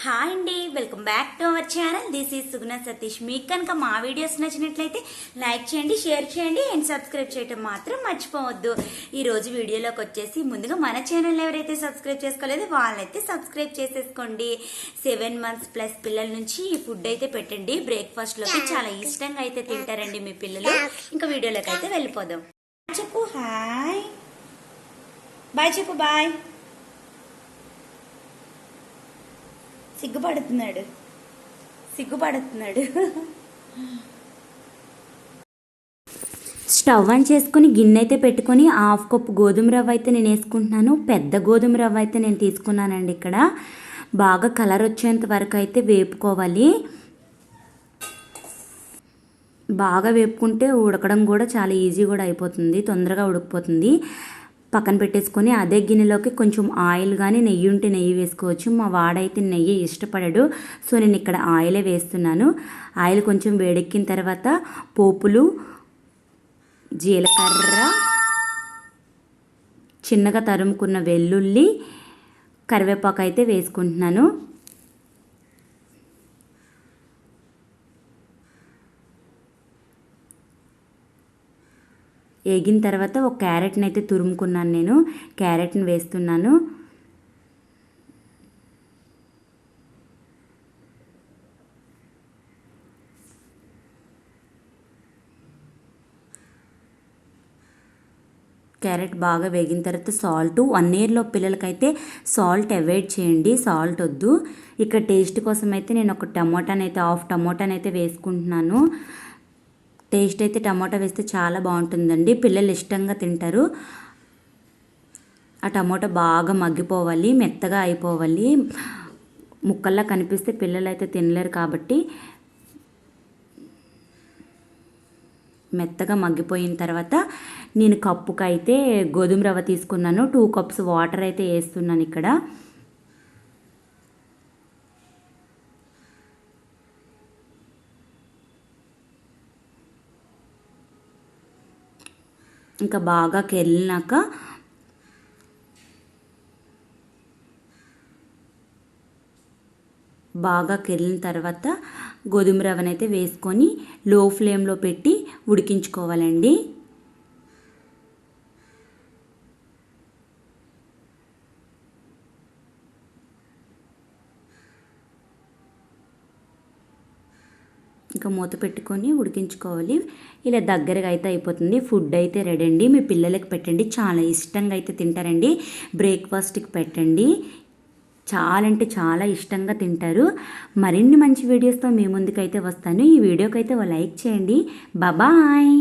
Hi అండి, welcome back to our channel. This is Suguna Satish. మీకు కనుక మా వీడియోస్ నచ్చినట్లయితే లైక్ చేయండి, షేర్ చేయండి అండ్ సబ్స్క్రైబ్ చేయడం మాత్రం మర్చిపోవద్దు. ఈ రోజు వీడియోలోకి వచ్చేసి ముందుగా మన ఛానల్ ఎవరైతే సబ్స్క్రైబ్ చేసుకోలేదో వాళ్ళైతే సబ్స్క్రైబ్ చేసేసుకోండి. 7 months ప్లస్ పిల్లల నుంచి ఈ ఫుడ్ అయితే పెట్టండి. బ్రేక్ఫాస్ట్ లోకి చాలా ఇష్టంగా అయితే తింటారండి మీ పిల్లలు. ఇంకా వీడియోలోకి అయితే వెళ్ళిపోదాం. చెప్పు హాయ్, బాయ్ చెప్పు, బాయ్. సిగ్గుపడుతున్నాడు. స్టవ్ ఆన్ చేసుకుని గిన్నె అయితే పెట్టుకొని 1/2 కప్పు గోధుమ రవ్వ అయితే నేను వేసుకుంటున్నాను. పెద్ద గోధుమ రవ్వ అయితే నేను తీసుకున్నానండి. ఇక్కడ బాగా కలర్ వచ్చేంత వరకు అయితే వేపుకోవాలి. బాగా వేపుకుంటే ఉడకడం కూడా చాలా ఈజీ కూడా అయిపోతుంది, తొందరగా ఉడికిపోతుంది. పక్కన పెట్టేసుకొని అదే గిన్నెలోకి కొంచెం ఆయిల్ కానీ నెయ్యి ఉంటే నెయ్యి వేసుకోవచ్చు. మా వాడైతే నెయ్యి ఇష్టపడడు, సో నేను ఇక్కడ ఆయిలే వేస్తున్నాను. ఆయిల్ కొంచెం వేడెక్కిన తర్వాత పోపులు, జీలకర్ర, చిన్నగా తరుముకున్న వెల్లుల్లి, కరివేపాకు అయితే వేసుకుంటున్నాను. వేగిన తర్వాత ఒక క్యారెట్ని అయితే తురుముకున్నాను. నేను క్యారెట్ని వేస్తున్నాను. క్యారెట్ బాగా వేగిన తర్వాత సాల్ట్, 1 yearలో పిల్లలకైతే సాల్ట్ అవాయిడ్ చేయండి, సాల్ట్ వద్దు. ఇక్కడ టేస్ట్ కోసం అయితే నేను ఒక టమోటానైతే 1/2 టమోటానైతే వేసుకుంటున్నాను. టేస్ట్ అయితే టమాటా వేస్తే చాలా బాగుంటుందండి, పిల్లలు ఇష్టంగా తింటారు. ఆ టమాటా బాగా మగ్గిపోవాలి, మెత్తగా అయిపోవాలి. ముక్కల్లా కనిపిస్తే పిల్లలు అయితే తినలేరు కాబట్టి మెత్తగా మగ్గిపోయిన తర్వాత నేను కప్పుకైతే గోధుమ రవ్వ తీసుకున్నాను. 2 cups వాటర్ అయితే వేస్తున్నాను ఇక్కడ. ఇంకా బాగా కెళ్ళినాక తర్వాత గోధుమ రవ్వనైతే వేసుకొని లో ఫ్లేమ్లో పెట్టి ఉడికించుకోవాలండి. ఇంకా మూత పెట్టుకొని ఉడికించుకోవాలి. ఇలా దగ్గరగా అయితే అయిపోతుంది. ఫుడ్ అయితే రెడీ అండి. మీ పిల్లలకి పెట్టండి, చాలా ఇష్టంగా అయితే తింటారండి. బ్రేక్ఫాస్ట్కి పెట్టండి, చాలా అంటే చాలా ఇష్టంగా తింటారు. మరిన్ని మంచి వీడియోస్తో మీ ముందుకైతే వస్తాను. ఈ వీడియోకి అయితే లైక్ చేయండి. బాయ్.